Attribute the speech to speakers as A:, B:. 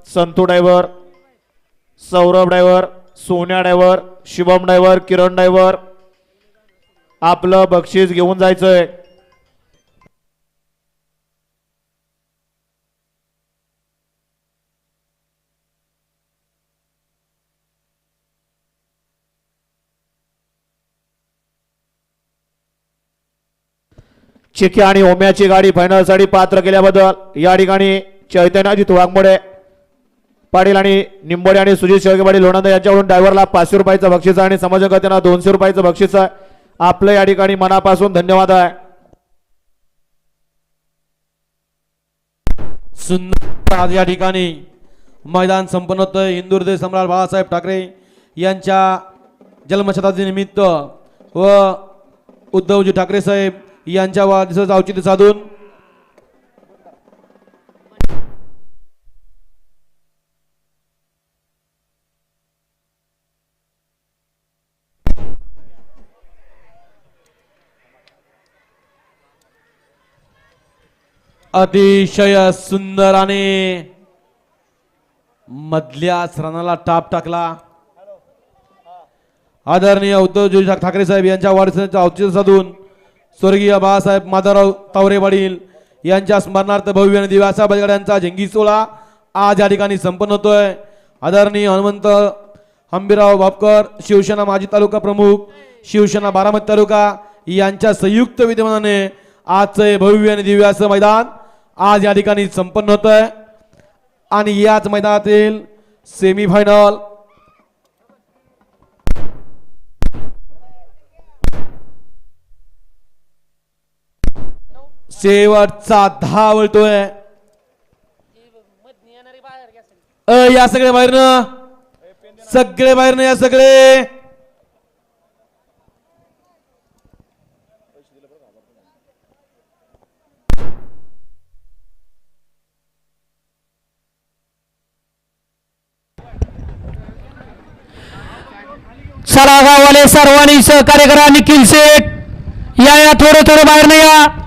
A: Santu driver, Saurabh driver, सोन्या driver, Shubham driver, किरण driver आपलं बक्षीस घेऊन जायचंय. चिके आणि ओम्याची गाडी फायनल साठी पात्र केल्याबद्दल या ठिकाणी चैतन्यजी वाघमोडे पाटील आणि निंबोडे आणि सुजित शेळके पाटील लोणंद यांच्याकडून ड्रायव्हरला 500 रुपयाचं बक्षीस आणि समाजकर्त्यांना 200 रुपयाचं बक्षीस आहे. आपलं या ठिकाणी मनापासून धन्यवाद आहे.
B: सुंदर आज या ठिकाणी मैदान संपन्न होतं. इंदूरचे सम्राट बाळासाहेब ठाकरे यांच्या जन्मशताब्दी निमित्त व उद्धवजी ठाकरे साहेब यांच्या वाढदिवसाचं औचित्य साधून अतिशय सुंदर आणि मधल्या रनाला टाप टाकला. आदरणीय उद्धवजी ठाकरे साहेब यांच्या वाढदिवसाचं औचित्य साधून स्वर्गीय बाळासाहेब माधवराव तावरे पाटील यांच्या स्मरणार्थ भव्य आणि दिव्य असा बैलगाड्यांचा जंगी सोहळा आज या ठिकाणी संपन्न होतोय. आदरणीय हनुमंत हंबीराव बापकर शिवसेना माजी तालुका प्रमुख शिवसेना बारामती तालुका यांच्या संयुक्त विद्यमानाने आजचे भव्य आणि दिव्य असं मैदान आज या ठिकाणी संपन्न होतंय. आणि याच मैदानातील सेमीफायनल शेवटचा धावतोय. या सगळे बाहेरनं, सगळे बाहेरनं, या सगळे
C: चला गाववाले सर्वांनी सहकार्य करा. निखिल शेठ या थोडं थोडं बाहेर नाही या.